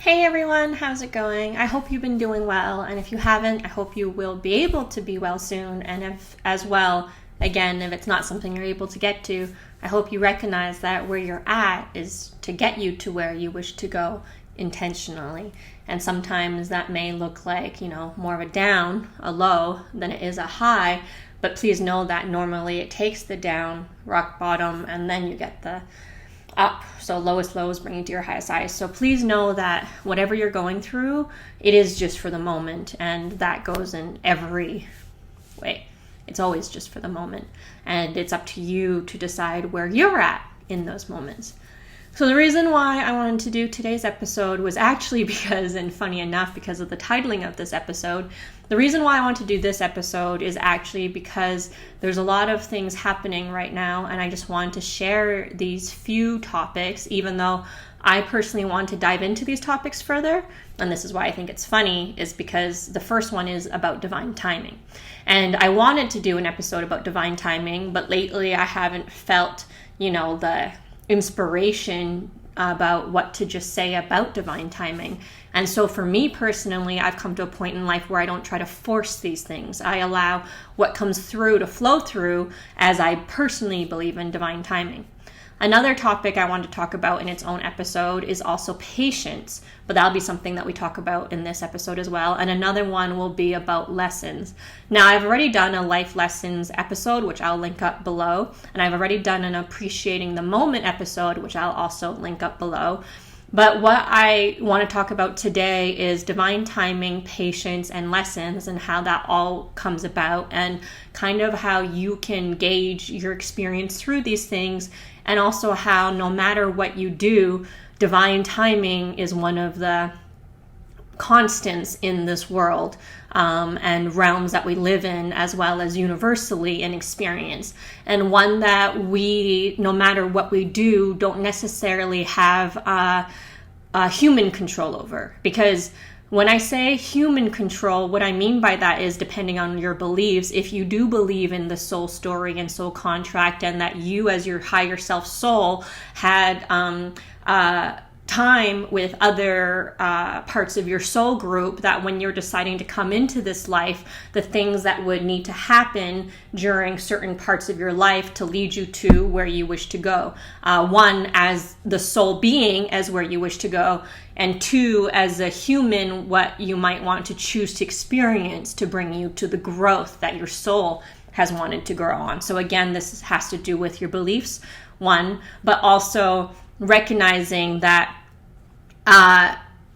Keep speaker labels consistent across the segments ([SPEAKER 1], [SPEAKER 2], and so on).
[SPEAKER 1] Hey everyone, how's it going? I hope you've been doing well, and if you haven't, I hope you will be able to be well soon, and if as well, again, if it's not something you're able to get to, I hope you recognize that where you're at is to get you to where you wish to go intentionally. And sometimes that may look like, more of a down, a low, than it is a high, but please know that normally it takes the down, rock bottom, and then you get the up. So lowest lows bring you to your highest highs. So please know that whatever you're going through, it is just for the moment, and that goes in every way. It's always just for the moment, and it's up to you to decide where you're at in those moments. So the reason why I wanted to do today's episode was actually because, and funny enough, because of the titling of this episode, the reason why I want to do this episode is actually because there's a lot of things happening right now, and I just wanted to share these few topics, even though I personally want to dive into these topics further. And this is why I think it's funny, is because the first one is about divine timing. And I wanted to do an episode about divine timing, but lately I haven't felt, the inspiration about what to just say about divine timing. And so for me personally, I've come to a point in life where I don't try to force these things. I allow what comes through to flow through, as I personally believe in divine timing. Another topic I want to talk about in its own episode is also patience, but that'll be something that we talk about in this episode as well. And another one will be about lessons. Now, I've already done a life lessons episode, which I'll link up below. And I've already done an appreciating the moment episode, which I'll also link up below. But what I want to talk about today is divine timing, patience, and lessons, and how that all comes about, and kind of how you can gauge your experience through these things, and also how no matter what you do, divine timing is one of the constants in this world and realms that we live in, as well as universally in experience, and one that we, no matter what we do, don't necessarily have human control over. Because when I say human control, what I mean by that is, depending on your beliefs, if you do believe in the soul story and soul contract, and that you as your higher self soul had time with other parts of your soul group, that when you're deciding to come into this life, the things that would need to happen during certain parts of your life to lead you to where you wish to go. One, as the soul being, as where you wish to go, and two, as a human, what you might want to choose to experience to bring you to the growth that your soul has wanted to grow on. So again, this has to do with your beliefs, one, but also recognizing that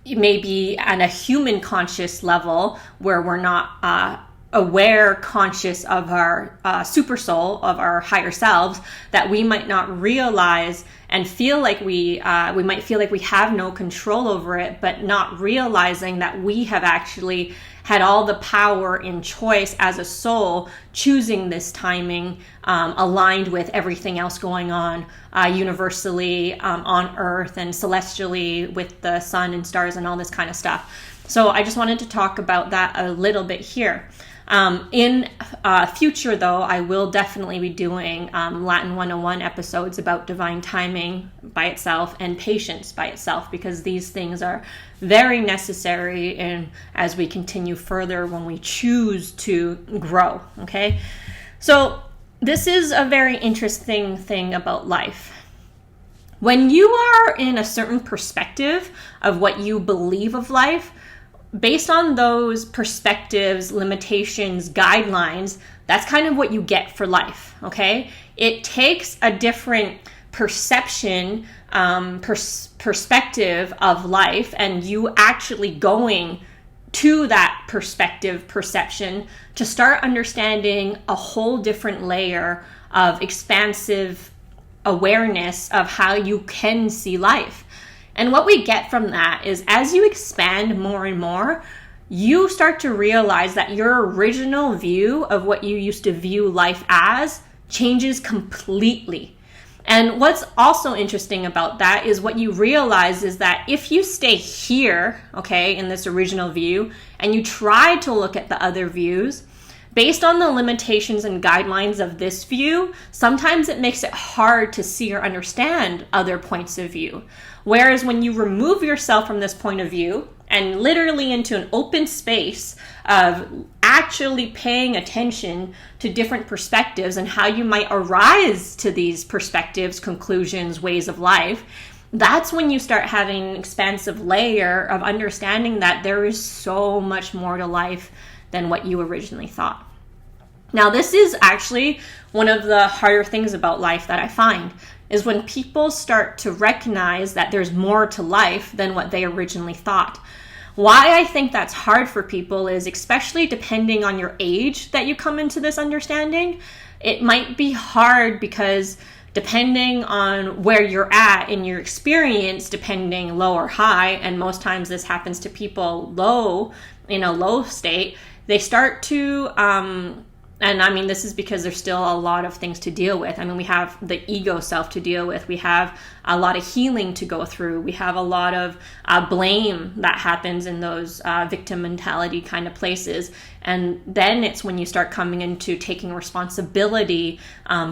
[SPEAKER 1] maybe at a human conscious level, where we're not aware, conscious of our super soul, of our higher selves, that we might not realize and feel like we might feel like we have no control over it, but not realizing that we have actually had all the power in choice as a soul, choosing this timing aligned with everything else going on universally on earth and celestially with the sun and stars and all this kind of stuff. So I just wanted to talk about that a little bit here. In future, though, I will definitely be doing Latin 101 episodes about divine timing by itself and patience by itself, because these things are very necessary and as we continue further when we choose to grow, okay? So this is a very interesting thing about life. When you are in a certain perspective of what you believe of life, based on those perspectives, limitations, guidelines, that's kind of what you get for life, okay? It takes a different perception, perspective of life, and you actually going to that perception to start understanding a whole different layer of expansive awareness of how you can see life. And what we get from that is, as you expand more and more, you start to realize that your original view of what you used to view life as changes completely. And what's also interesting about that is what you realize is that if you stay here, okay, in this original view, and you try to look at the other views, based on the limitations and guidelines of this view, sometimes it makes it hard to see or understand other points of view. Whereas when you remove yourself from this point of view and literally into an open space of actually paying attention to different perspectives and how you might arise to these perspectives, conclusions, ways of life, that's when you start having an expansive layer of understanding that there is so much more to life than what you originally thought. Now, this is actually one of the harder things about life that I find, is when people start to recognize that there's more to life than what they originally thought. Why I think that's hard for people is, especially depending on your age that you come into this understanding, it might be hard because depending on where you're at in your experience, depending low or high, and most times this happens to people low, in a low state, they start to, and I mean, this is because there's still a lot of things to deal with. I mean, we have the ego self to deal with. We have a lot of healing to go through. We have a lot of blame that happens in those victim mentality kind of places. And then it's when you start coming into taking responsibility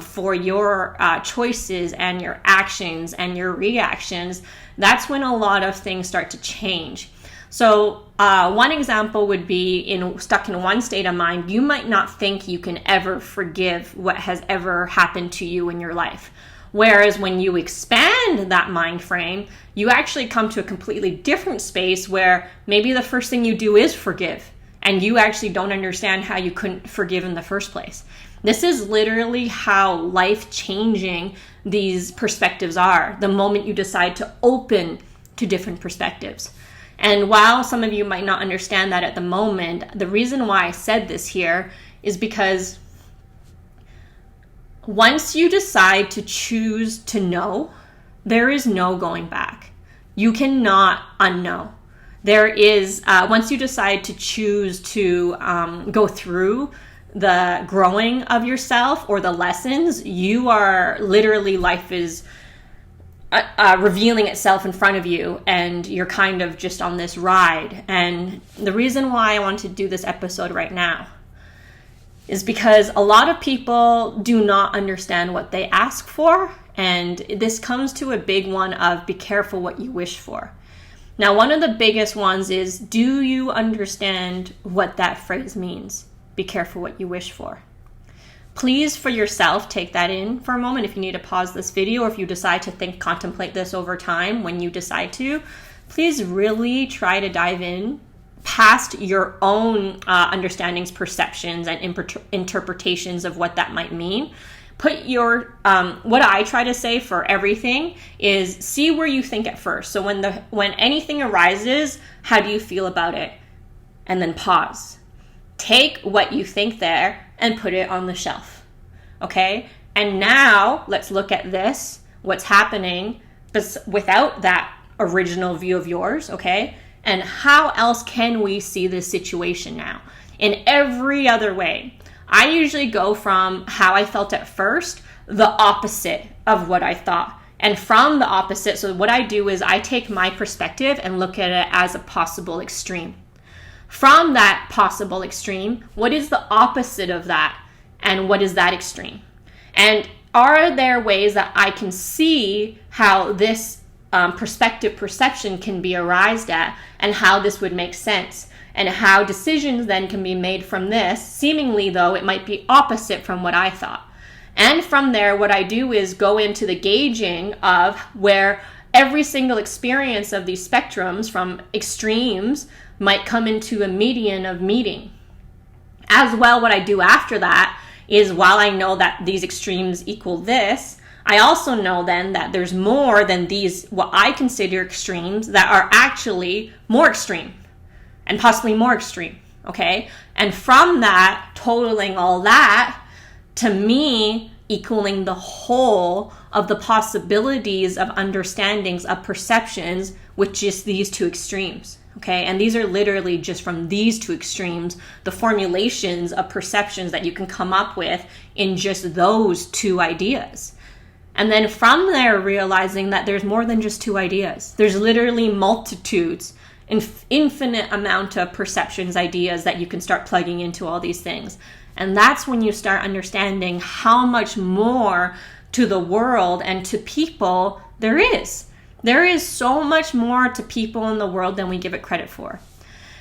[SPEAKER 1] for your choices and your actions and your reactions. That's when a lot of things start to change. So one example would be stuck in one state of mind, you might not think you can ever forgive what has ever happened to you in your life. Whereas when you expand that mind frame, you actually come to a completely different space where maybe the first thing you do is forgive, and you actually don't understand how you couldn't forgive in the first place. This is literally how life-changing these perspectives are, the moment you decide to open to different perspectives. And while some of you might not understand that at the moment, the reason why I said this here is because once you decide to choose to know, there is no going back. You cannot unknow. There is, once you decide to choose to go through the growing of yourself or the lessons, you are literally, life is revealing itself in front of you, and you're kind of just on this ride. And the reason why I want to do this episode right now is because a lot of people do not understand what they ask for, and this comes to a big one of be careful what you wish for. Now, one of the biggest ones is, do you understand what that phrase means? Be careful what you wish for. Please, for yourself, take that in for a moment. If you need to pause this video, or if you decide to contemplate this over time, when you decide to, please really try to dive in past your own understandings, perceptions, and interpretations of what that might mean. Put your, what I try to say for everything is see where you think at first. So when anything arises, how do you feel about it? And then pause. Take what you think there and put it on the shelf, okay? And now let's look at this, what's happening without that original view of yours, okay? And how else can we see this situation now? In every other way. I usually go from how I felt at first, the opposite of what I thought. And from the opposite, so what I do is I take my perspective and look at it as a possible extreme. From that possible extreme, what is the opposite of that? And what is that extreme? And are there ways that I can see how this perception can be arised at, and how this would make sense, and how decisions then can be made from this, seemingly though it might be opposite from what I thought. And from there, what I do is go into the gauging of where every single experience of these spectrums from extremes might come into a median of meeting. As well, what I do after that is, while I know that these extremes equal this, I also know then that there's more than these, what I consider extremes, that are actually more extreme and possibly more extreme, okay? And from that, totaling all that, to me, equaling the whole of the possibilities of understandings of perceptions with just these two extremes. Okay, and these are literally just from these two extremes, the formulations of perceptions that you can come up with in just those two ideas. And then from there, realizing that there's more than just two ideas. There's literally multitudes, infinite amount of perceptions, ideas that you can start plugging into all these things. And that's when you start understanding how much more to the world and to people there is. There is so much more to people in the world than we give it credit for.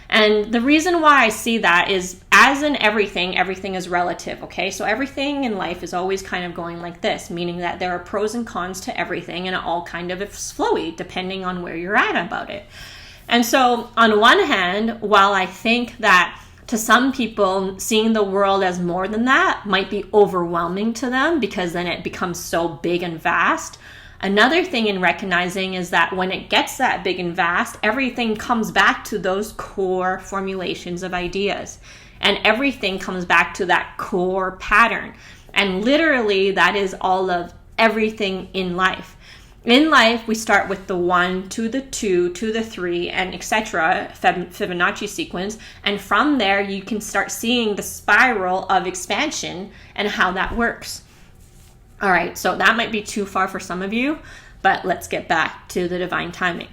[SPEAKER 1] And the reason why I see that is, as in everything, everything is relative, okay? So everything in life is always kind of going like this, meaning that there are pros and cons to everything, and it all kind of is flowy depending on where you're at about it. And so on one hand, while I think that to some people, seeing the world as more than that might be overwhelming to them because then it becomes so big and vast. Another thing in recognizing is that when it gets that big and vast, everything comes back to those core formulations of ideas. And everything comes back to that core pattern. And literally, that is all of everything in life. In life, we start with the 1 to the 2 to the 3 and etc. Fibonacci sequence. And from there, you can start seeing the spiral of expansion and how that works. All right, so that might be too far for some of you, but let's get back to the divine timing.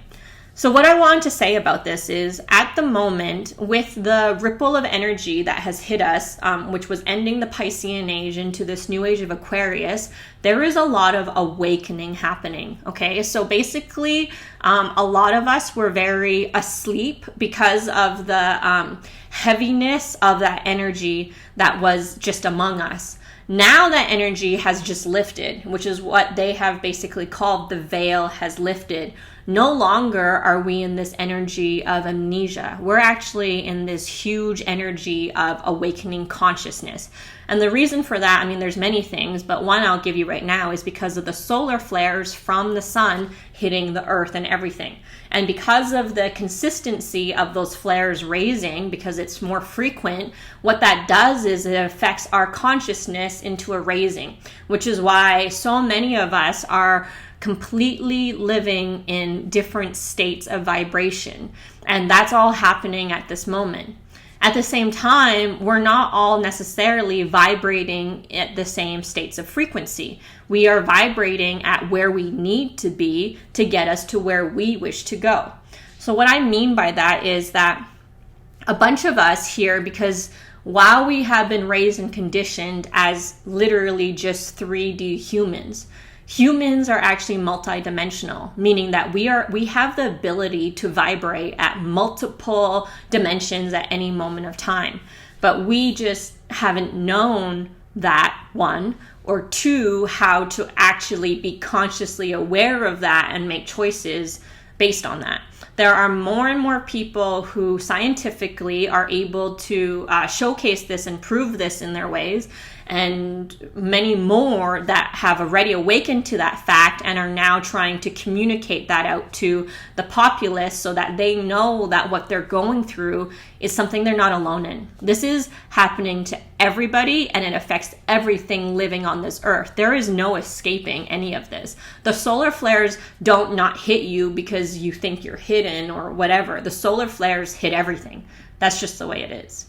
[SPEAKER 1] So what I want to say about this is, at the moment, with the ripple of energy that has hit us, which was ending the Piscean age into this new age of Aquarius, there is a lot of awakening happening, okay? So basically, a lot of us were very asleep because of the heaviness of that energy that was just among us. Now that energy has just lifted, which is what they have basically called the veil has lifted. No longer are we in this energy of amnesia. We're actually in this huge energy of awakening consciousness. And the reason for that, I mean, there's many things, but one I'll give you right now is because of the solar flares from the sun hitting the earth and everything. And because of the consistency of those flares raising, because it's more frequent, what that does is it affects our consciousness into a raising, which is why so many of us are completely living in different states of vibration. And that's all happening at this moment. At the same time, we're not all necessarily vibrating at the same states of frequency. We are vibrating at where we need to be to get us to where we wish to go. So what I mean by that is that a bunch of us here, because while we have been raised and conditioned as literally just 3D humans, humans are actually multidimensional, meaning that we have the ability to vibrate at multiple dimensions at any moment of time. But we just haven't known that, 1, or 2, how to actually be consciously aware of that and make choices based on that. There are more and more people who scientifically are able to showcase this and prove this in their ways, and many more that have already awakened to that fact and are now trying to communicate that out to the populace so that they know that what they're going through is something they're not alone in. This is happening to everybody, and it affects everything living on this earth. There is no escaping any of this. The solar flares don't not hit you because you think you're hidden or whatever. The solar flares hit everything. That's just the way it is.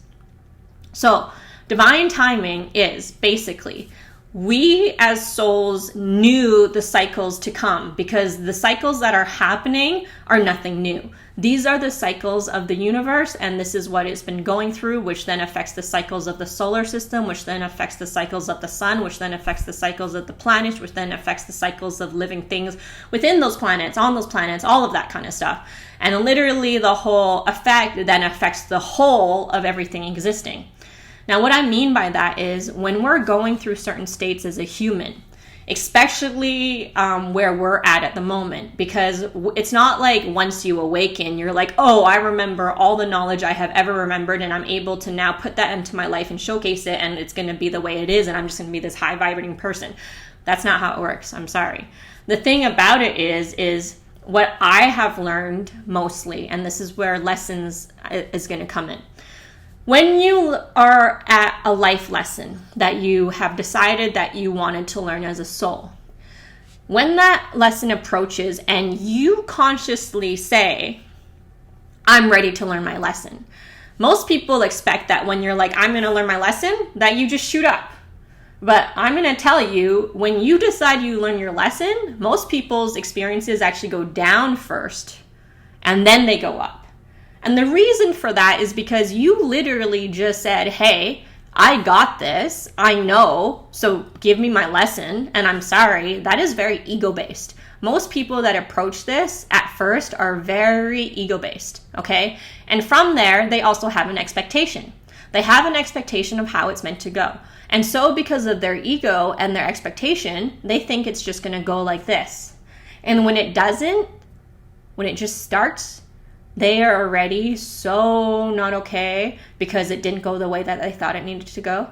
[SPEAKER 1] So divine timing is basically, we as souls knew the cycles to come because the cycles that are happening are nothing new. These are the cycles of the universe, and this is what it's been going through, which then affects the cycles of the solar system, which then affects the cycles of the sun, which then affects the cycles of the planets, which then affects the cycles of living things within those planets, on those planets, all of that kind of stuff. And literally the whole effect then affects the whole of everything existing. Now, what I mean by that is when we're going through certain states as a human, especially where we're at the moment, because it's not like once you awaken, you're like, oh, I remember all the knowledge I have ever remembered, and I'm able to now put that into my life and showcase it, and it's going to be the way it is, and I'm just going to be this high vibrating person. That's not how it works. I'm sorry. The thing about it is what I have learned mostly, and this is where lessons is going to come in. When you are at a life lesson that you have decided that you wanted to learn as a soul, when that lesson approaches and you consciously say, I'm ready to learn my lesson, most people expect that when you're like, I'm going to learn my lesson, that you just shoot up. But I'm going to tell you, when you decide you learn your lesson, most people's experiences actually go down first, and then they go up. And the reason for that is because you literally just said, hey, I got this, I know, so give me my lesson, and I'm sorry. That is very ego-based. Most people that approach this at first are very ego-based, okay? And from there, they also have an expectation. They have an expectation of how it's meant to go. And so because of their ego and their expectation, they think it's just going to go like this. And when it doesn't, when it just starts, they are already so not okay because it didn't go the way that they thought it needed to go.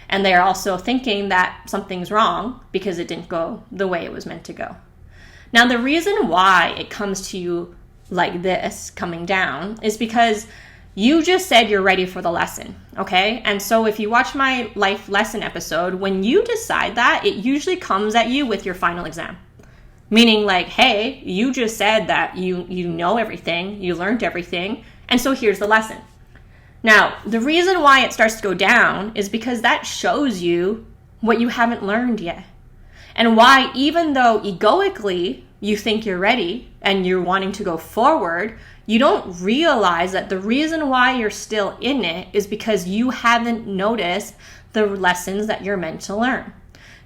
[SPEAKER 1] And they are also thinking that something's wrong because it didn't go the way it was meant to go. Now, the reason why it comes to you like this, coming down, is because you just said you're ready for the lesson, okay? And so if you watch my life lesson episode, when you decide that, it usually comes at you with your final exam. Meaning like, hey, you just said that you know everything, you learned everything, and so here's the lesson. Now, the reason why it starts to go down is because that shows you what you haven't learned yet. And why, even though egoically you think you're ready and you're wanting to go forward, you don't realize that the reason why you're still in it is because you haven't noticed the lessons that you're meant to learn.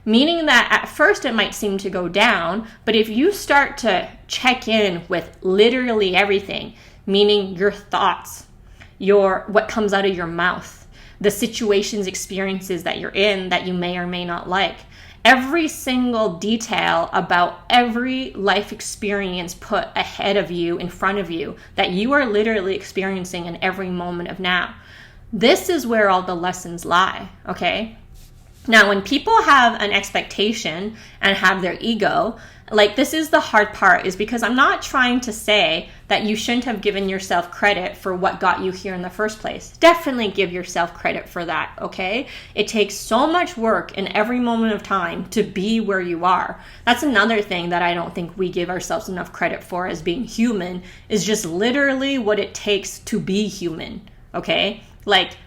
[SPEAKER 1] Meaning that at first it might seem to go down, but if you start to check in with literally everything, meaning your thoughts, what comes out of your mouth, the situations, experiences that you're in that you may or may not like, every single detail about every life experience put ahead of you, in front of you, that you are literally experiencing in every moment of now. This is where all the lessons lie, okay? Now, when people have an expectation and have their ego, like, this is the hard part, is because I'm not trying to say that you shouldn't have given yourself credit for what got you here in the first place. Definitely give yourself credit for that, okay? It takes so much work in every moment of time to be where you are. That's another thing that I don't think we give ourselves enough credit for as being human, is just literally what it takes to be human, okay? Like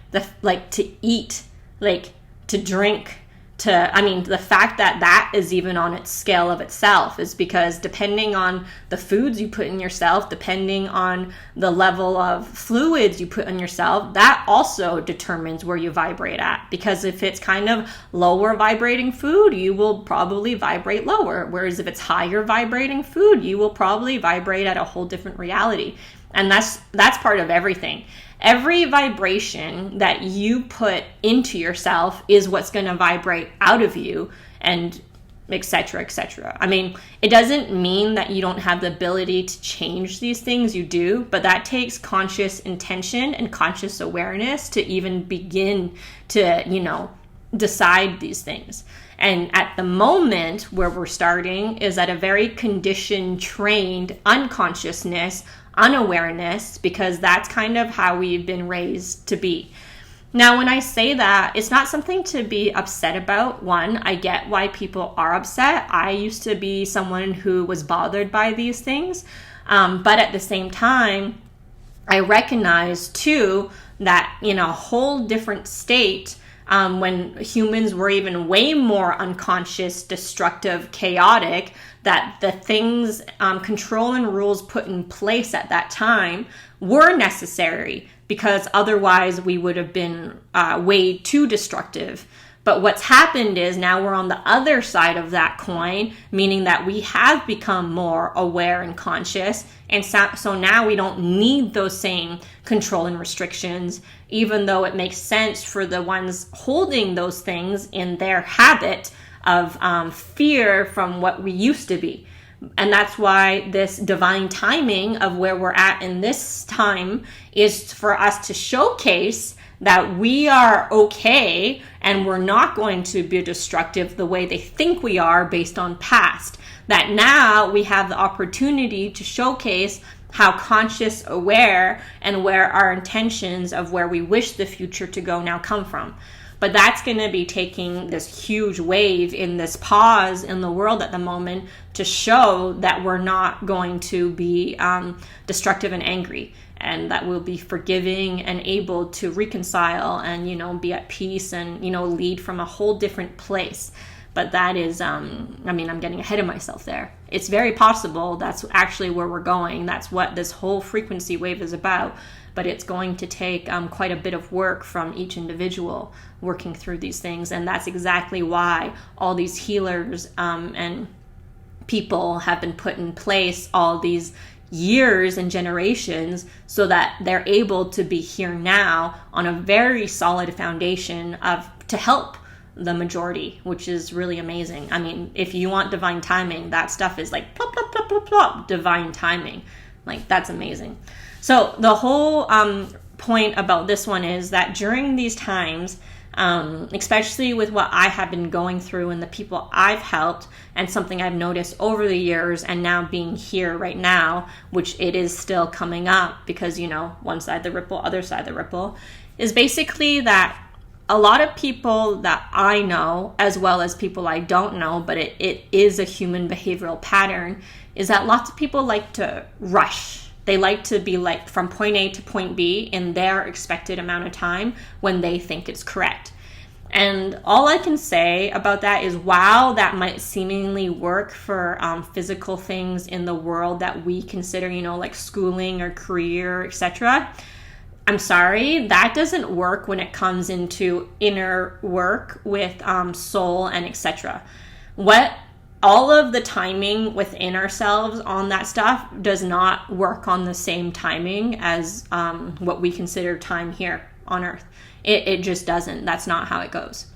[SPEAKER 1] to eat, like to drink, the fact that is even on its scale of itself is because depending on the foods you put in yourself, depending on the level of fluids you put in yourself, that also determines where you vibrate at. Because if it's kind of lower vibrating food, you will probably vibrate lower. Whereas if it's higher vibrating food, you will probably vibrate at a whole different reality. And that's part of everything. Every vibration that you put into yourself is what's going to vibrate out of you, and etc., etc. I mean, it doesn't mean that you don't have the ability to change these things. You do, but that takes conscious intention and conscious awareness to even begin to, decide these things. And at the moment where we're starting is at a very conditioned, trained unconsciousness, unawareness, because that's kind of how we've been raised to be. Now, when I say that, it's not something to be upset about. One, I get why people are upset. I used to be someone who was bothered by these things. But at the same time, I recognize too that in a whole different state, when humans were even way more unconscious, destructive, chaotic, that the things, control and rules put in place at that time were necessary, because otherwise we would have been way too destructive. But what's happened is now we're on the other side of that coin, meaning that we have become more aware and conscious. And so now we don't need those same control and restrictions, even though it makes sense for the ones holding those things in their habit of fear from what we used to be. And that's why this divine timing of where we're at in this time is for us to showcase that we are okay and we're not going to be destructive the way they think we are based on past. That now we have the opportunity to showcase how conscious, aware, and where our intentions of where we wish the future to go now come from. But that's going to be taking this huge wave in this pause in the world at the moment to show that we're not going to be destructive and angry, and that we'll be forgiving and able to reconcile and, be at peace and, lead from a whole different place. But that is, I'm getting ahead of myself there. It's very possible that's actually where we're going. That's what this whole frequency wave is about. But it's going to take quite a bit of work from each individual working through these things. And that's exactly why all these healers and people have been put in place all these years and generations, so that they're able to be here now on a very solid foundation to help the majority, which is really amazing. I mean, if you want divine timing, that stuff is like plop, plop, plop, plop, plop, divine timing. Like, that's amazing. So the whole point about this one is that during these times, especially with what I have been going through and the people I've helped, and something I've noticed over the years and now being here right now, which it is still coming up because, one side the ripple, other side the ripple, is basically that a lot of people that I know, as well as people I don't know, but it is a human behavioral pattern, is that lots of people like to rush. They like to be like from point A to point B in their expected amount of time when they think it's correct. And all I can say about that is, wow, that might seemingly work for physical things in the world that we consider, like schooling or career, etc. I'm sorry, that doesn't work when it comes into inner work with soul and etc. All of the timing within ourselves on that stuff does not work on the same timing as what we consider time here on Earth. It just doesn't. That's not how it goes.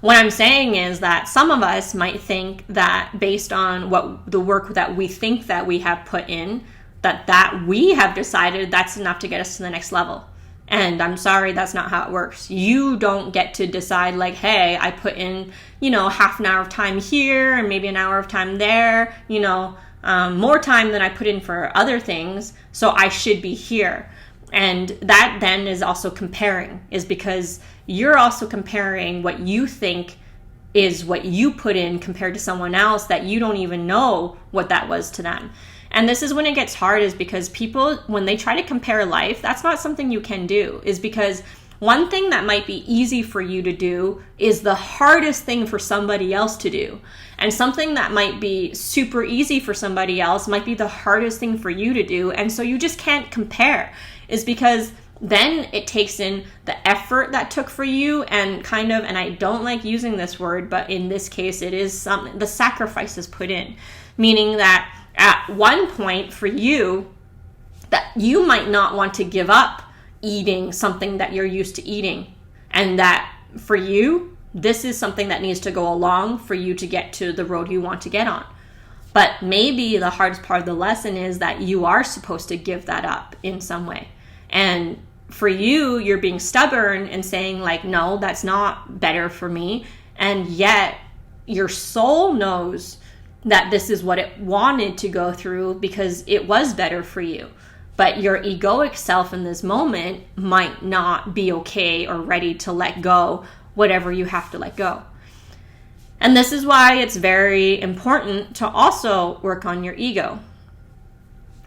[SPEAKER 1] What I'm saying is that some of us might think that based on what the work that we think that we have put in, that we have decided that's enough to get us to the next level. And I'm sorry, that's not how it works. You don't get to decide like, hey, I put in, half an hour of time here and maybe an hour of time there, more time than I put in for other things, so I should be here. And that then is also comparing, is because you're also comparing what you think is what you put in compared to someone else that you don't even know what that was to them. And this is when it gets hard, is because people, when they try to compare life, that's not something you can do, is because one thing that might be easy for you to do is the hardest thing for somebody else to do. And something that might be super easy for somebody else might be the hardest thing for you to do. And so you just can't compare, is because then it takes in the effort that took for you and and I don't like using this word, but in this case it is something, the sacrifices put in, meaning that at one point for you, that you might not want to give up eating something that you're used to eating. And that for you, this is something that needs to go along for you to get to the road you want to get on. But maybe the hardest part of the lesson is that you are supposed to give that up in some way. And for you, you're being stubborn and saying like, no, that's not better for me. And yet your soul knows that this is what it wanted to go through because it was better for you. But your egoic self in this moment might not be okay or ready to let go whatever you have to let go. And this is why it's very important to also work on your ego.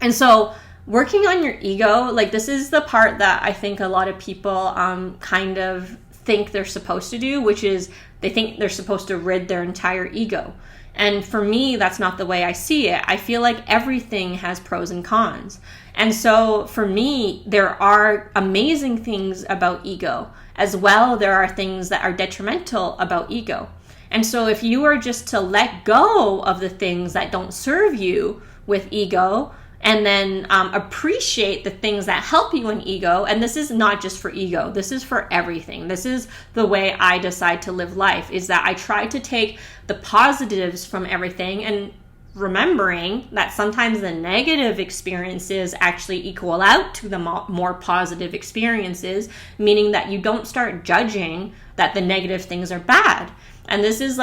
[SPEAKER 1] And so working on your ego, like this is the part that I think a lot of people kind of think they're supposed to do, which is they think they're supposed to rid their entire ego. And for me, that's not the way I see it. I feel like everything has pros and cons. And so for me, there are amazing things about ego. As well, there are things that are detrimental about ego. And so if you are just to let go of the things that don't serve you with ego, and then appreciate the things that help you in ego. And this is not just for ego. This is for everything. This is the way I decide to live life, is that I try to take the positives from everything and remembering that sometimes the negative experiences actually equal out to the more positive experiences, meaning that you don't start judging that the negative things are bad. And this is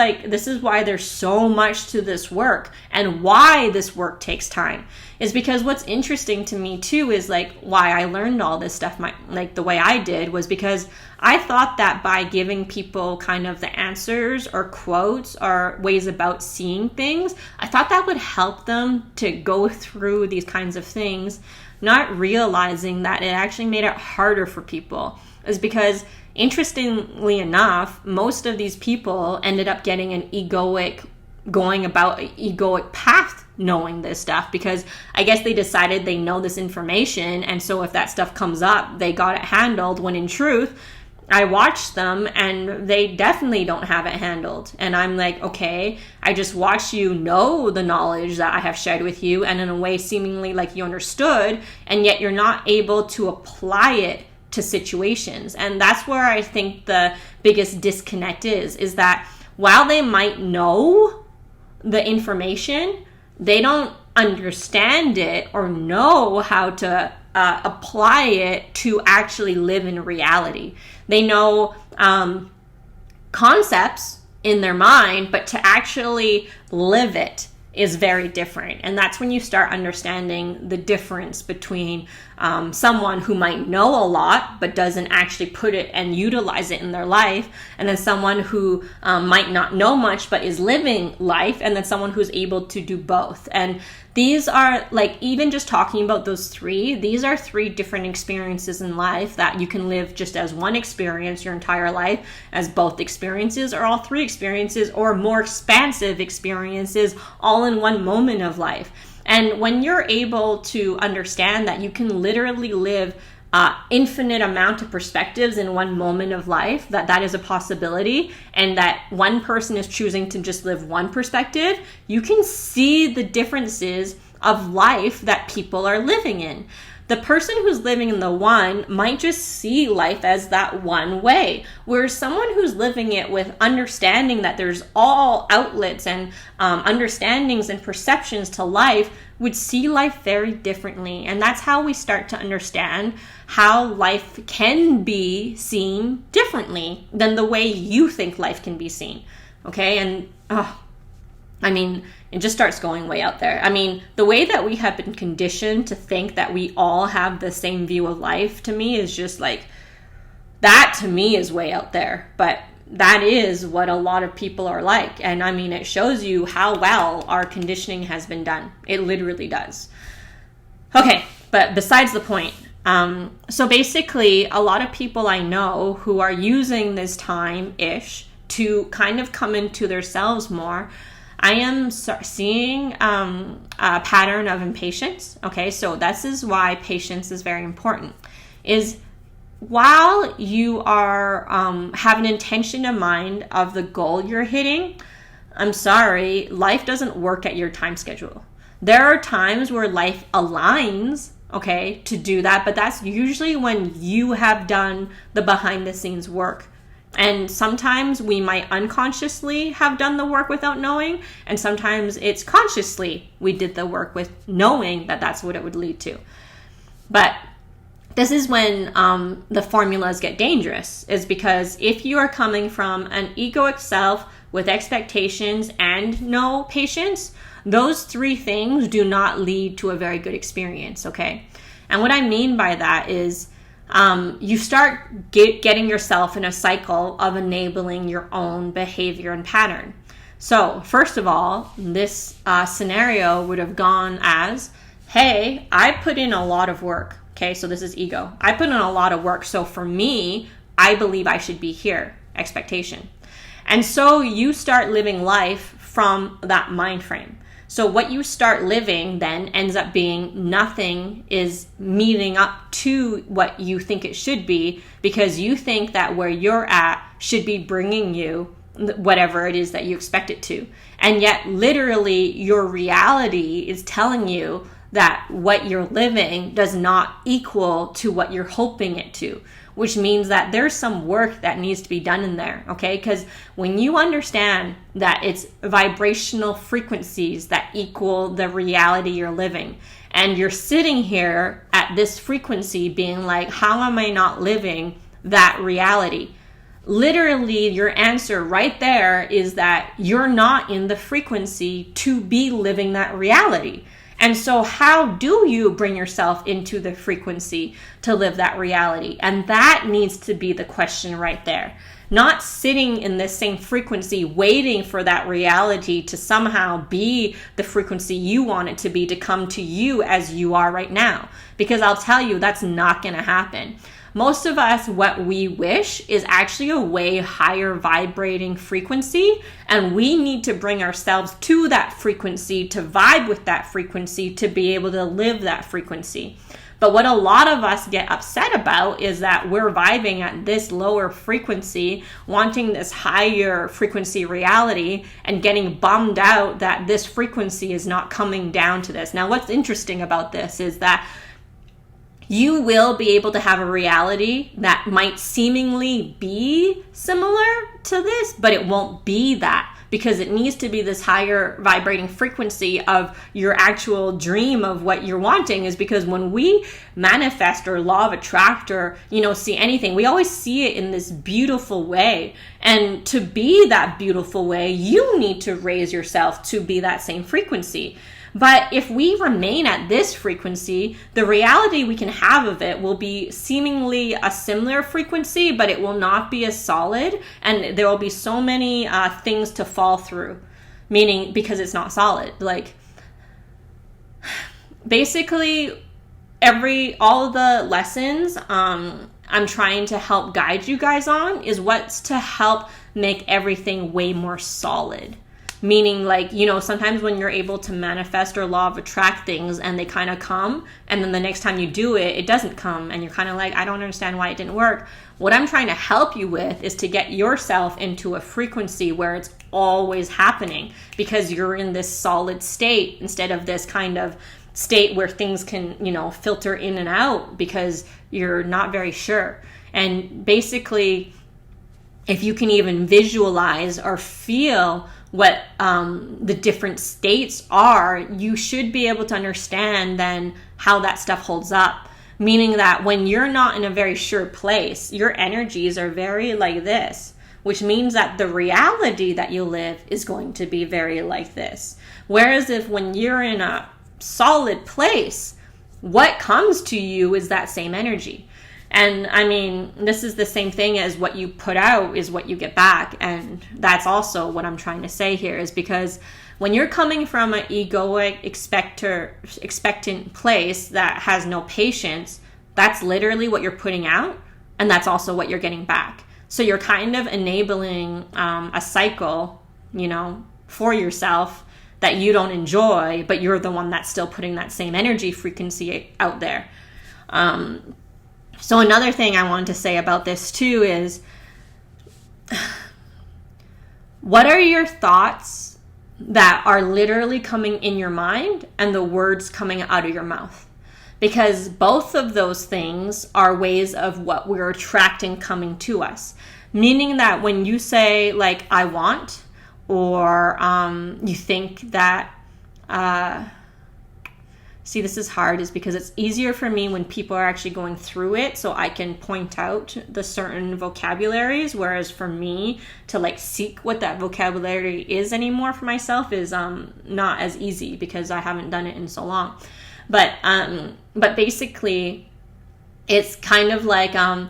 [SPEAKER 1] why there's so much to this work, and why this work takes time is because what's interesting to me too is like why I learned all this stuff like the way I did was because I thought that by giving people kind of the answers or quotes or ways about seeing things, I thought that would help them to go through these kinds of things, not realizing that it actually made it harder for people. Is because interestingly enough, most of these people ended up getting going about an egoic path knowing this stuff, because I guess they decided they know this information, and so if that stuff comes up, they got it handled, when in truth, I watched them and they definitely don't have it handled. And I'm like, okay, I just watched you know the knowledge that I have shared with you, and in a way seemingly like you understood, and yet you're not able to apply it to situations. And that's where I think the biggest disconnect is that while they might know the information, they don't understand it or know how to apply it to actually live in reality. They know concepts in their mind, but to actually live it is very different. And that's when you start understanding the difference between someone who might know a lot but doesn't actually put it and utilize it in their life, and then someone who might not know much but is living life, and then someone who's able to do both. And these are, like, even just talking about those three, these are three different experiences in life that you can live just as one experience your entire life, as both experiences, or all three experiences, or more expansive experiences all in one moment of life. And when you're able to understand that you can literally live infinite amount of perspectives in one moment of life, that is a possibility, and that one person is choosing to just live one perspective, you can see the differences of life that people are living in. The person who's living in the one might just see life as that one way, whereas someone who's living it with understanding that there's all outlets and understandings and perceptions to life would see life very differently. And that's how we start to understand how life can be seen differently than the way you think life can be seen. Okay? And I mean, it just starts going way out there. I mean, the way that we have been conditioned to think that we all have the same view of life, to me, is just like, that to me is way out there. But that is what a lot of people are like. And I mean, it shows you how well our conditioning has been done. It literally does. Okay, but besides the point. So basically, a lot of people I know who are using this time-ish to kind of come into themselves more, I am seeing a pattern of impatience. Okay, so this is why patience is very important. Is while you are have an intention in mind of the goal you're hitting, I'm sorry, life doesn't work at your time schedule. There are times where life aligns, okay, to do that, but that's usually when you have done the behind the scenes work. And sometimes we might unconsciously have done the work without knowing, and sometimes it's consciously we did the work with knowing that that's what it would lead to. But this is when the formulas get dangerous, is because if you are coming from an egoic self with expectations and no patience, those three things do not lead to a very good experience, okay? And what I mean by that is you start getting yourself in a cycle of enabling your own behavior and pattern. So first of all, this scenario would have gone as, hey, I put in a lot of work. Okay, so this is ego. I put in a lot of work. So for me, I believe I should be here. Expectation. And so you start living life from that mind frame. So what you start living then ends up being nothing is meeting up to what you think it should be, because you think that where you're at should be bringing you whatever it is that you expect it to. And yet literally your reality is telling you that what you're living does not equal to what you're hoping it to, which means that there's some work that needs to be done in there, okay? Because when you understand that it's vibrational frequencies that equal the reality you're living, and you're sitting here at this frequency being like, how am I not living that reality? Literally, your answer right there is that you're not in the frequency to be living that reality. And so how do you bring yourself into the frequency to live that reality? And that needs to be the question right there. Not sitting in this same frequency, waiting for that reality to somehow be the frequency you want it to be, to come to you as you are right now. Because I'll tell you, that's not going to happen. most of us, what we wish is actually a way higher vibrating frequency, and we need to bring ourselves to that frequency, to vibe with that frequency, to be able to live that frequency. But what a lot of us get upset about is that we're vibing at this lower frequency, wanting this higher frequency reality, and getting bummed out that this frequency is not coming down to this. Now, what's interesting about this is that you will be able to have a reality that might seemingly be similar to this, but it won't be that, because it needs to be this higher vibrating frequency of your actual dream of what you're wanting. Is because when we manifest or law of attract or, see anything, we always see it in this beautiful way. And to be that beautiful way, you need to raise yourself to be that same frequency. But if we remain at this frequency, the reality we can have of it will be seemingly a similar frequency, but it will not be as solid, and there will be so many things to fall through, meaning because it's not solid. Like, basically, all of the lessons I'm trying to help guide you guys on is what's to help make everything way more solid. Meaning, like, sometimes when you're able to manifest or law of attract things and they kind of come, and then the next time you do it, it doesn't come, and you're kind of like, I don't understand why it didn't work. What I'm trying to help you with is to get yourself into a frequency where it's always happening, because you're in this solid state instead of this kind of state where things can, filter in and out because you're not very sure. And basically, if you can even visualize or feel what the different states are, you should be able to understand then how that stuff holds up. Meaning that when you're not in a very sure place, your energies are very like this, which means that the reality that you live is going to be very like this. Whereas if when you're in a solid place, what comes to you is that same energy. And I mean, this is the same thing as what you put out is what you get back. And that's also what I'm trying to say here, is because when you're coming from an egoic, expectant place that has no patience, that's literally what you're putting out. And that's also what you're getting back. So you're kind of enabling a cycle, for yourself that you don't enjoy, but you're the one that's still putting that same energy frequency out there. So another thing I wanted to say about this too is, what are your thoughts that are literally coming in your mind and the words coming out of your mouth? Because both of those things are ways of what we're attracting coming to us. Meaning that when you say, like, I want, or you think that... See, this is hard, is because it's easier for me when people are actually going through it, so I can point out the certain vocabularies, whereas for me to like seek what that vocabulary is anymore for myself is not as easy because I haven't done it in so long. But basically, it's kind of like the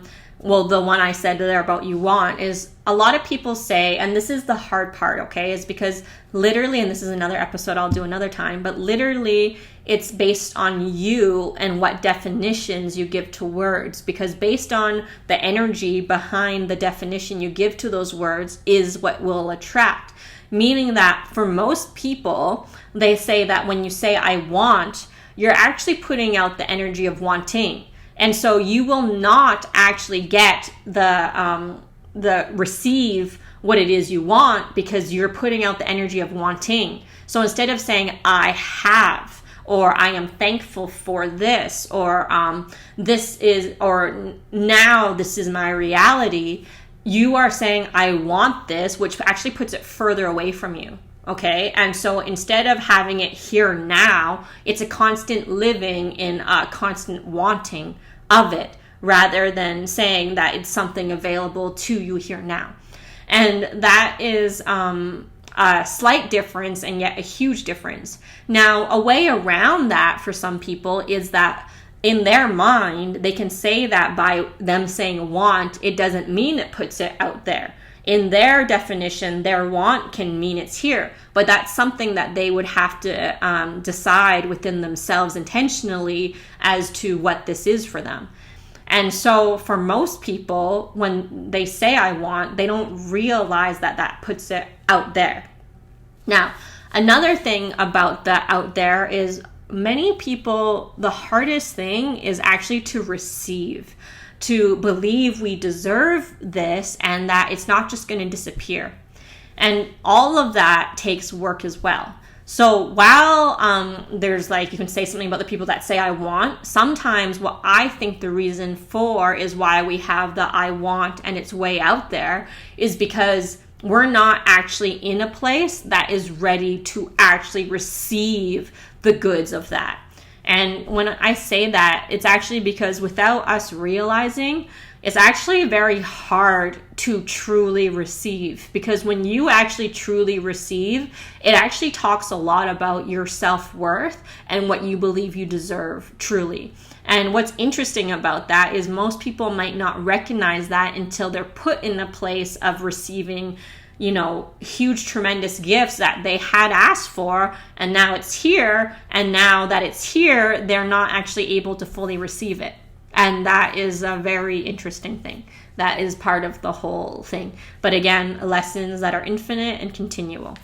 [SPEAKER 1] one I said there about you want is, a lot of people say, and this is the hard part, okay, is because literally, and this is another episode I'll do another time, but literally it's based on you and what definitions you give to words, because based on the energy behind the definition you give to those words is what will attract. Meaning that for most people, they say that when you say I want, you're actually putting out the energy of wanting. And so you will not actually get the receive what it is you want, because you're putting out the energy of wanting. So instead of saying I have, or I am thankful for this, or this is, or now this is my reality, you are saying I want this, which actually puts it further away from you. Okay, and so instead of having it here now, it's a constant living in a constant wanting of it, rather than saying that it's something available to you here now. And that is a slight difference, and yet a huge difference. Now, a way around that for some people is that in their mind, they can say that by them saying want, it doesn't mean it puts it out there. In their definition, their want can mean it's here, but that's something that they would have to decide within themselves intentionally as to what this is for them. And so for most people, when they say I want, they don't realize that that puts it out there. Now, another thing about the out there is many people, the hardest thing is actually to receive, to believe we deserve this and that it's not just going to disappear. And all of that takes work as well. So while there's like, you can say something about the people that say I want, sometimes what I think the reason for is why we have the I want and it's way out there is because we're not actually in a place that is ready to actually receive the goods of that. And when I say that, it's actually because without us realizing, it's actually very hard to truly receive, because when you actually truly receive, it actually talks a lot about your self-worth and what you believe you deserve truly. And what's interesting about that is most people might not recognize that until they're put in a place of receiving, you know, huge, tremendous gifts that they had asked for, and now it's here, and now that it's here, they're not actually able to fully receive it. And that is a very interesting thing. That is part of the whole thing. But again, lessons that are infinite and continual.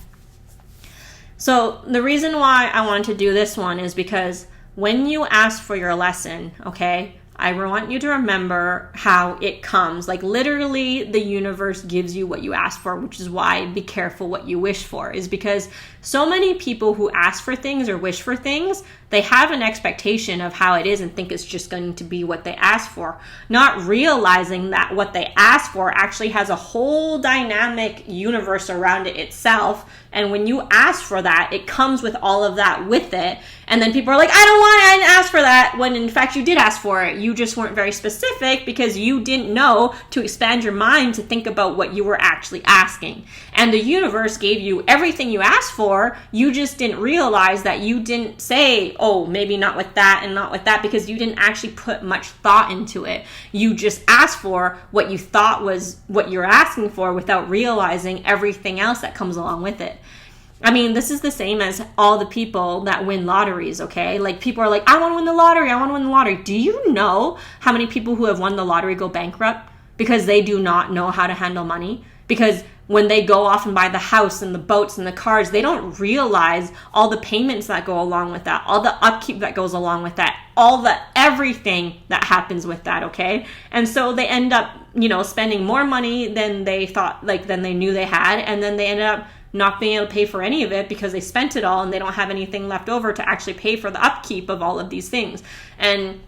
[SPEAKER 1] So the reason why I want to do this one is because when you ask for your lesson, okay, I want you to remember how it comes. Like literally the universe gives you what you ask for, which is why be careful what you wish for, is because so many people who ask for things or wish for things, they have an expectation of how it is and think it's just going to be what they ask for, not realizing that what they ask for actually has a whole dynamic universe around it itself. And when you ask for that, it comes with all of that with it. And then people are like, I don't want it, I didn't ask for that, when in fact you did ask for it. You just weren't very specific because you didn't know to expand your mind to think about what you were actually asking. And the universe gave you everything you asked for, you just didn't realize that you didn't say, oh, maybe not with that and not with that, because you didn't actually put much thought into it. You just asked for what you thought was what you're asking for without realizing everything else that comes along with it. I mean, this is the same as all the people that win lotteries, okay? Like people are like, I want to win the lottery, I want to win the lottery. Do you know how many people who have won the lottery go bankrupt because they do not know how to handle money? Because when they go off and buy the house and the boats and the cars, they don't realize all the payments that go along with that, all the upkeep that goes along with that, all the everything that happens with that, okay? And so they end up, you know, spending more money than they thought, like than they knew they had, and then they end up not being able to pay for any of it because they spent it all and they don't have anything left over to actually pay for the upkeep of all of these things. And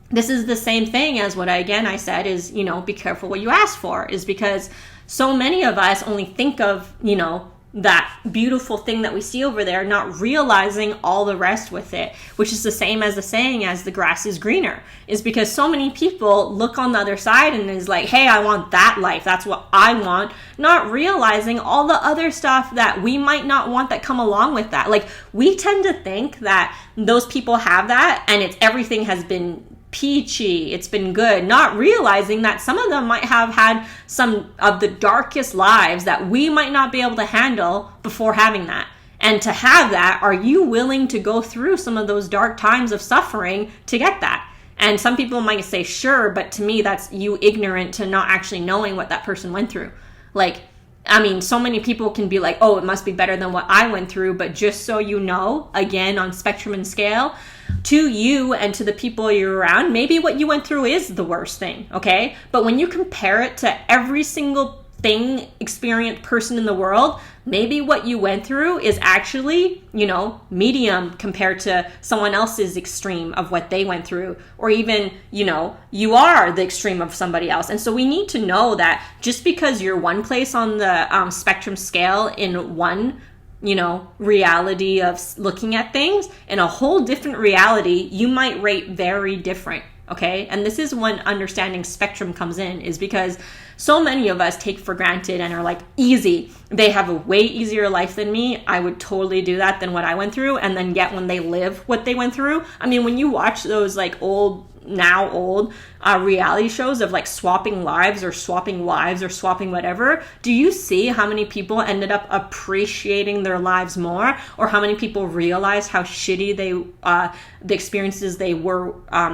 [SPEAKER 1] this is the same thing as what I said is, you know, be careful what you ask for, is because so many of us only think of, you know, that beautiful thing that we see over there, not realizing all the rest with it, which is the same as the saying as the grass is greener, is because so many people look on the other side and is like, hey, I want that life, that's what I want, not realizing all the other stuff that we might not want that come along with that. Like we tend to think that those people have that and it's everything has been peachy, it's been good, not realizing that some of them might have had some of the darkest lives that we might not be able to handle before having that. And to have that, are you willing to go through some of those dark times of suffering to get that? And some people might say, sure, but to me, that's you ignorant to not actually knowing what that person went through. Like, I mean, so many people can be like, oh, it must be better than what I went through. But just so you know, again, on spectrum and scale, to you and to the people you're around, maybe what you went through is the worst thing, okay? But when you compare it to every single thing, experienced person in the world, maybe what you went through is actually, you know, medium compared to someone else's extreme of what they went through, or even, you know, you are the extreme of somebody else. And so we need to know that just because you're one place on the spectrum scale in one, you know, reality of looking at things, in a whole different reality, you might rate very different, okay? And this is when understanding spectrum comes in, is because so many of us take for granted and are like, easy. They have a way easier life than me. I would totally do that than what I went through. And then yet when they live what they went through, I mean, when you watch those like old now old reality shows of like swapping lives or swapping wives or swapping whatever, do you see how many people ended up appreciating their lives more, or how many people realized how shitty the experiences they were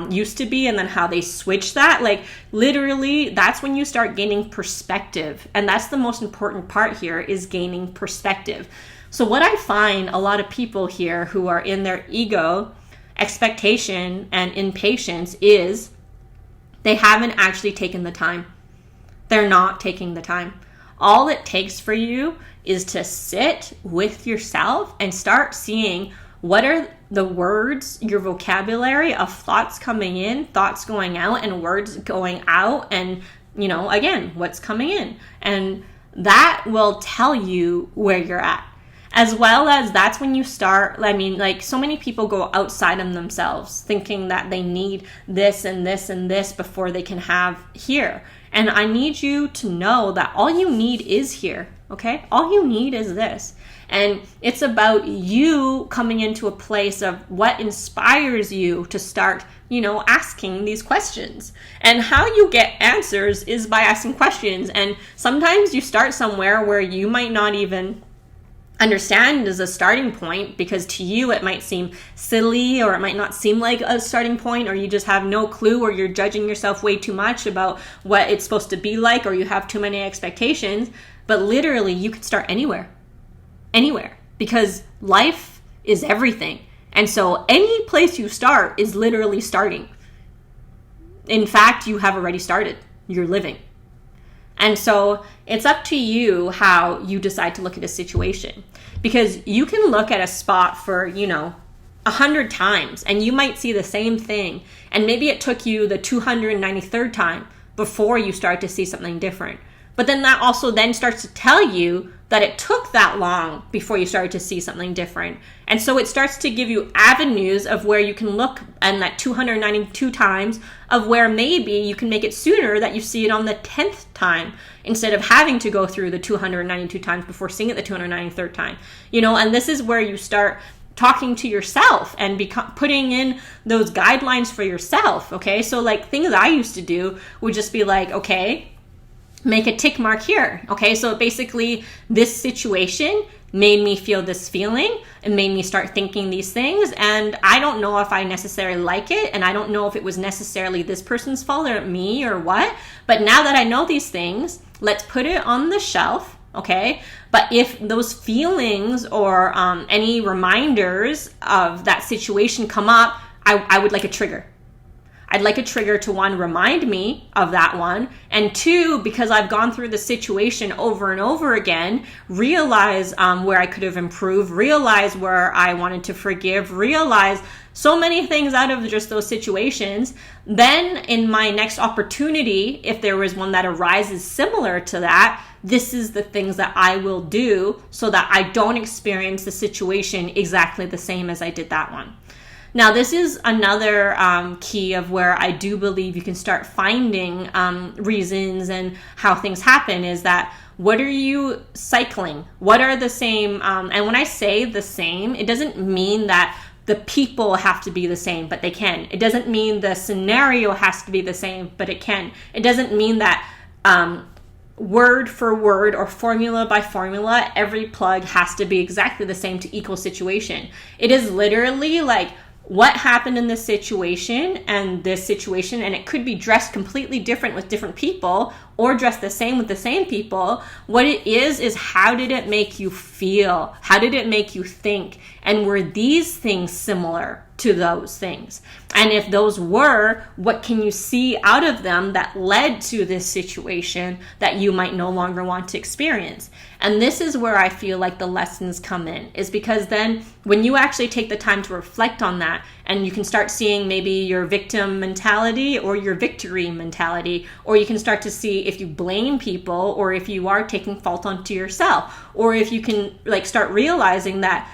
[SPEAKER 1] used to be, and then how they switched that? Like literally, that's when you start gaining perspective, and that's the most important part here, is gaining perspective. So what I find a lot of people here who are in their ego, expectation, and impatience is they haven't actually taken the time. They're not taking the time. All it takes for you is to sit with yourself and start seeing what are the words, your vocabulary of thoughts coming in, thoughts going out, and words going out, and, again, what's coming in. And that will tell you where you're at. As well as that's when you start, so many people go outside of themselves thinking that they need this and this and this before they can have here. And I need you to know that all you need is here, okay? All you need is this. And it's about you coming into a place of what inspires you to start, asking these questions. And how you get answers is by asking questions. And sometimes you start somewhere where you might not even understand as a starting point, because to you it might seem silly, or it might not seem like a starting point, or you just have no clue, or you're judging yourself way too much about what it's supposed to be like, or you have too many expectations. But literally, you could start anywhere, because life is everything. And so any place you start is literally starting. In fact, you have already started. You're living. And so it's up to you how you decide to look at a situation, because you can look at a spot for, 100 times, and you might see the same thing. And maybe it took you the 293rd time before you start to see something different. But then that also then starts to tell you that it took that long before you started to see something different. And so it starts to give you avenues of where you can look, and that 292 times of where maybe you can make it sooner, that you see it on the 10th time instead of having to go through the 292 times before seeing it the 293rd time. And this is where you start talking to yourself and putting in those guidelines for yourself, okay? So like things I used to do would just be like, okay, make a tick mark here. Okay, so basically this situation made me feel this feeling and made me start thinking these things, and I don't know if I necessarily like it, and I don't know if it was necessarily this person's fault or me or what, but now that I know these things, let's put it on the shelf, okay? But if those feelings or any reminders of that situation come up, I would like a trigger. I'd like a trigger to, one, remind me of that one, and two, because I've gone through the situation over and over again, realize where I could have improved, realize where I wanted to forgive, realize so many things out of just those situations. Then in my next opportunity, if there was one that arises similar to that, this is the things that I will do so that I don't experience the situation exactly the same as I did that one. Now, this is another key of where I do believe you can start finding reasons and how things happen, is that what are you cycling? What are the same? And when I say the same, it doesn't mean that the people have to be the same, but they can. It doesn't mean the scenario has to be the same, but it can. It doesn't mean that word for word or formula by formula, every plug has to be exactly the same to equal situation. It is literally like, what happened in this situation, and it could be dressed completely different with different people, or dressed the same with the same people. What it is how did it make you feel? How did it make you think? And were these things similar to those things? And if those were, what can you see out of them that led to this situation that you might no longer want to experience? And this is where I feel like the lessons come in, is because then when you actually take the time to reflect on that, and you can start seeing maybe your victim mentality or your victory mentality, or you can start to see if you blame people, or if you are taking fault onto yourself, or if you can start realizing that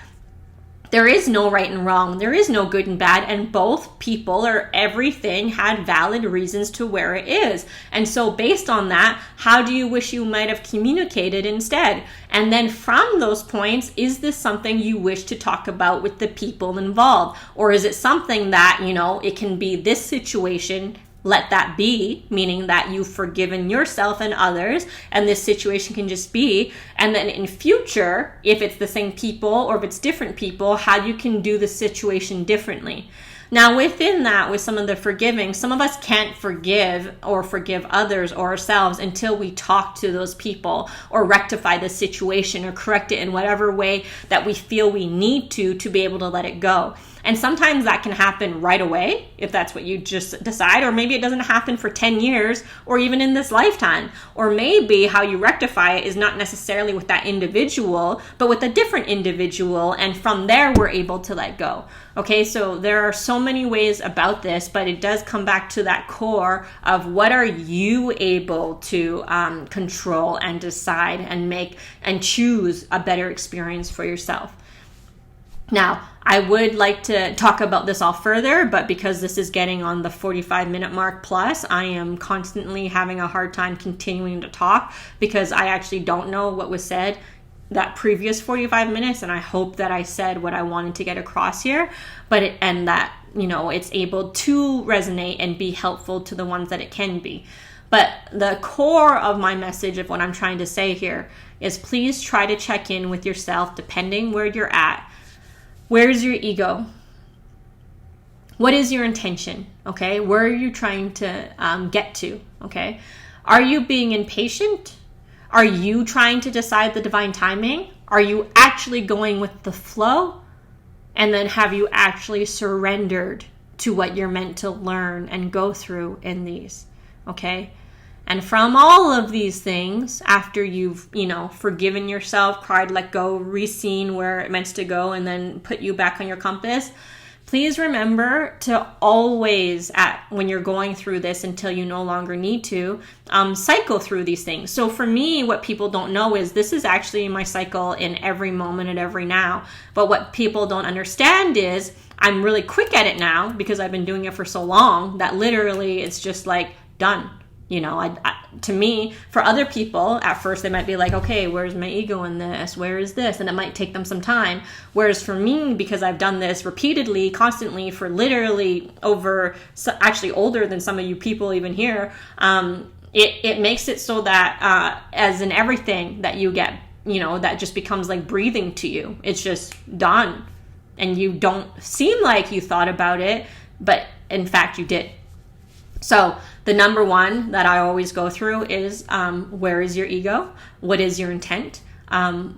[SPEAKER 1] There is no right and wrong. There is no good and bad. And both people or everything had valid reasons to where it is. And so based on that, how do you wish you might have communicated instead? And then from those points, is this something you wish to talk about with the people involved? Or is it something that, it can be this situation, let that be, meaning that you've forgiven yourself and others, and this situation can just be. And then in future, if it's the same people or if it's different people, how you can do the situation differently. Now, within that, with some of the forgiving, some of us can't forgive or forgive others or ourselves until we talk to those people or rectify the situation or correct it in whatever way that we feel we need to be able to let it go. And sometimes that can happen right away, if that's what you just decide, or maybe it doesn't happen for 10 years or even in this lifetime. Or maybe how you rectify it is not necessarily with that individual, but with a different individual. And from there, we're able to let go. Okay, so there are so many ways about this, but it does come back to that core of what are you able to control and decide and make and choose a better experience for yourself. Now, I would like to talk about this all further, but because this is getting on the 45-minute mark plus, I am constantly having a hard time continuing to talk because I actually don't know what was said that previous 45 minutes, and I hope that I said what I wanted to get across here, and that, it's able to resonate and be helpful to the ones that it can be. But the core of my message of what I'm trying to say here is please try to check in with yourself depending where you're at. Where's your ego? What is your intention? Okay, where are you trying to get to? Okay, are you being impatient? Are you trying to decide the divine timing? Are you actually going with the flow? And then have you actually surrendered to what you're meant to learn and go through in these? Okay. And from all of these things, after you've, forgiven yourself, cried, let go, re-seen where it meant to go, and then put you back on your compass, please remember to always, when you're going through this until you no longer need to, cycle through these things. So for me, what people don't know is this is actually my cycle in every moment and every now. But what people don't understand is I'm really quick at it now because I've been doing it for so long that literally it's just like done. To me, for other people, at first they might be like, okay, where's my ego in this? Where is this? And it might take them some time. Whereas for me, because I've done this repeatedly, constantly for literally actually older than some of you people even here, it makes it so that as in everything that you get, that just becomes like breathing to you. It's just done. And you don't seem like you thought about it, but in fact you did. So the number one that I always go through is where is your ego? What is your intent?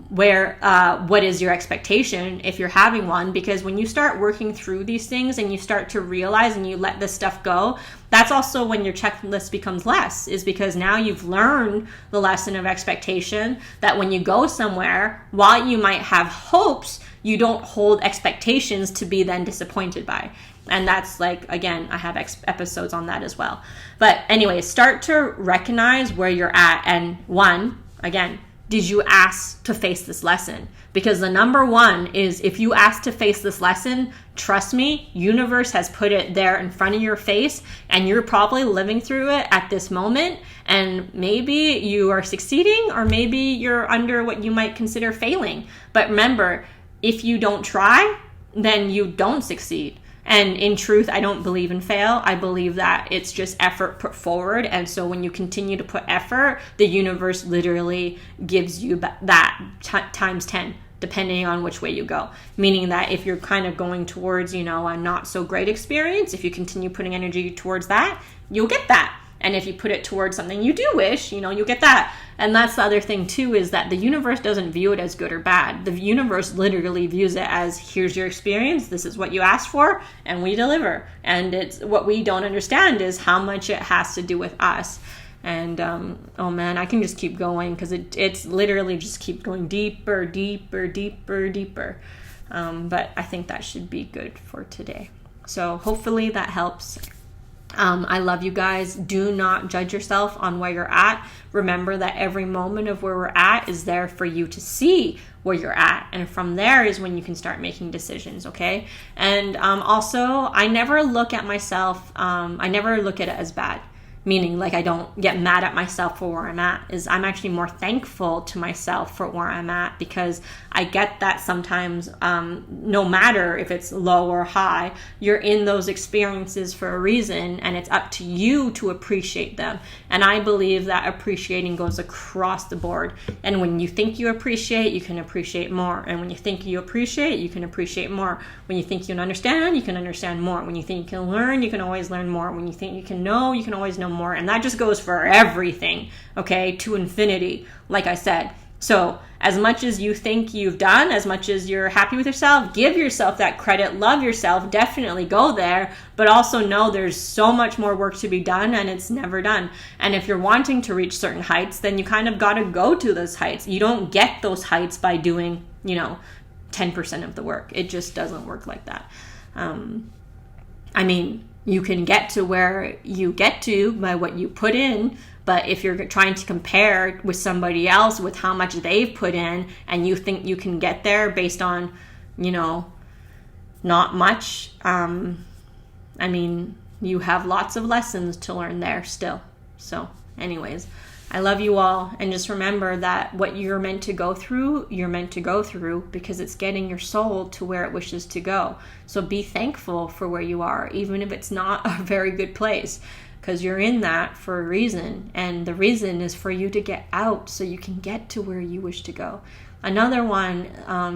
[SPEAKER 1] What is your expectation if you're having one? Because when you start working through these things and you start to realize and you let this stuff go, that's also when your checklist becomes less, is because now you've learned the lesson of expectation that when you go somewhere, while you might have hopes, you don't hold expectations to be then disappointed by. And that's again, I have episodes on that as well. But anyway, start to recognize where you're at. And one, again, did you ask to face this lesson? Because the number one is if you ask to face this lesson, trust me, universe has put it there in front of your face and you're probably living through it at this moment. And maybe you are succeeding or maybe you're under what you might consider failing. But remember, if you don't try, then you don't succeed. And in truth, I don't believe in fail. I believe that it's just effort put forward. And so when you continue to put effort, the universe literally gives you that times 10, depending on which way you go. Meaning that if you're kind of going towards, a not so great experience, if you continue putting energy towards that, you'll get that. And if you put it towards something you do wish, you'll get that. And that's the other thing too, is that the universe doesn't view it as good or bad. The universe literally views it as, here's your experience, this is what you asked for, and we deliver. And it's what we don't understand is how much it has to do with us. And oh man, I can just keep going because it's literally just keep going deeper, deeper, deeper, deeper. But I think that should be good for today. So hopefully that helps. I love you guys. Do not judge yourself on where you're at. Remember that every moment of where we're at is there for you to see where you're at. And from there is when you can start making decisions, okay? And also, I never look at myself, I never look at it as bad. Meaning, like, I don't get mad at myself for where I'm at. I'm actually more thankful to myself for where I'm at, because I get that sometimes, no matter if it's low or high, you're in those experiences for a reason, and it's up to you to appreciate them. And I believe that appreciating goes across the board. And when you think you appreciate, you can appreciate more. And when you think you appreciate, you can appreciate more. When you think you can understand more. When you think you can learn, you can always learn more. When you think you can know, you can always know more. And that just goes for everything, okay, to infinity, like I said. So as much as you think you've done, as much as you're happy with yourself, give yourself that credit, love yourself, definitely go there, but also know there's so much more work to be done, and it's never done. And if you're wanting to reach certain heights, then you kind of got to go to those heights. You don't get those heights by doing, 10% of the work. It just doesn't work like that. You can get to where you get to by what you put in, but if you're trying to compare with somebody else with how much they've put in, and you think you can get there based on, not much, you have lots of lessons to learn there still. So anyways, I love you all, and just remember that what you're meant to go through, you're meant to go through, because it's getting your soul to where it wishes to go. So be thankful for where you are, even if it's not a very good place, because you're in that for a reason, and the reason is for you to get out so you can get to where you wish to go. Another one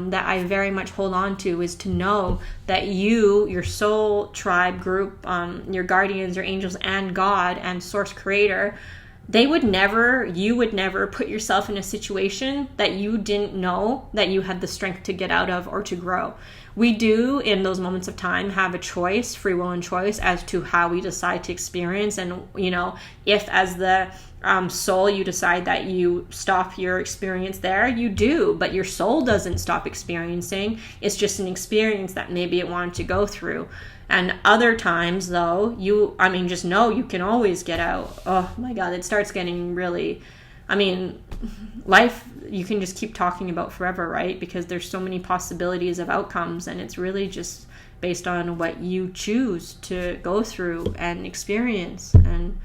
[SPEAKER 1] that I very much hold on to is to know that you, your soul tribe group, your guardians, your angels, and God and source creator, you would never put yourself in a situation that you didn't know that you had the strength to get out of or to grow. We do, in those moments of time, have a choice, free will and choice, as to how we decide to experience. And, if as the soul you decide that you stop your experience there, you do. But your soul doesn't stop experiencing. It's just an experience that maybe it wanted to go through. And other times, though, just know you can always get out. Oh my God, it starts getting really, life, you can just keep talking about forever, right? Because there's so many possibilities of outcomes, and it's really just based on what you choose to go through and experience. And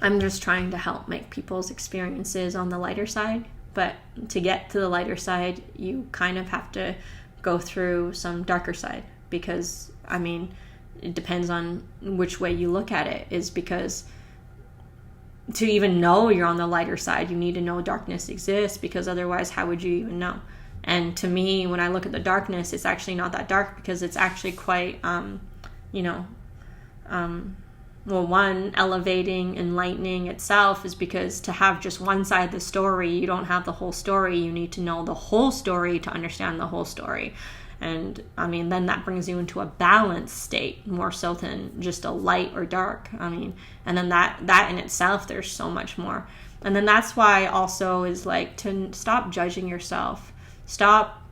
[SPEAKER 1] I'm just trying to help make people's experiences on the lighter side. But to get to the lighter side, you kind of have to go through some darker side, because it depends on which way you look at it, is because to even know you're on the lighter side, you need to know darkness exists, because otherwise how would you even know? And to me, when I look at the darkness, it's actually not that dark, because it's actually quite one, elevating, enlightening itself, is because to have just one side of the story, you don't have the whole story. You need to know the whole story to understand the whole story. And then that brings you into a balanced state, more so than just a light or dark. And then that in itself, there's so much more. And then that's why also is like to stop judging yourself. Stop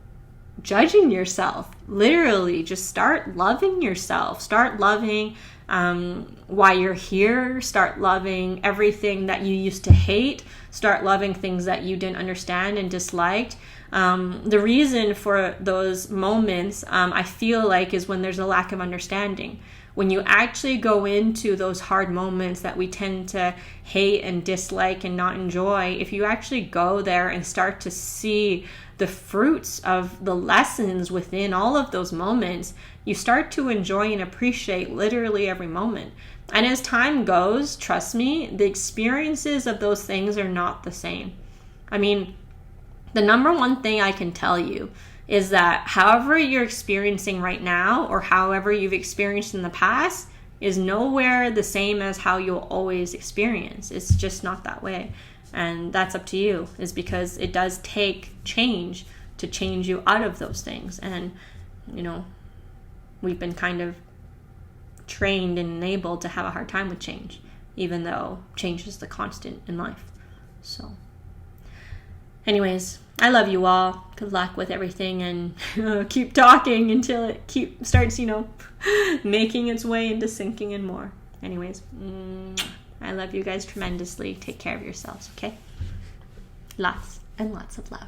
[SPEAKER 1] judging yourself. Literally, just start loving yourself. Start loving why you're here. Start loving everything that you used to hate. Start loving things that you didn't understand and disliked. The reason for those moments, I feel like, is when there's a lack of understanding. When you actually go into those hard moments that we tend to hate and dislike and not enjoy, if you actually go there and start to see the fruits of the lessons within all of those moments, you start to enjoy and appreciate literally every moment. And as time goes, trust me, the experiences of those things are not the same. The number one thing I can tell you is that however you're experiencing right now, or however you've experienced in the past, is nowhere the same as how you'll always experience. It's just not that way. And that's up to you, is because it does take change to change you out of those things. And, we've been kind of trained and enabled to have a hard time with change, even though change is the constant in life. So Anyways, I love you all. Good luck with everything, and keep talking until it starts, making its way into sinking in more. Anyways, I love you guys tremendously. Take care of yourselves, okay? Lots and lots of love.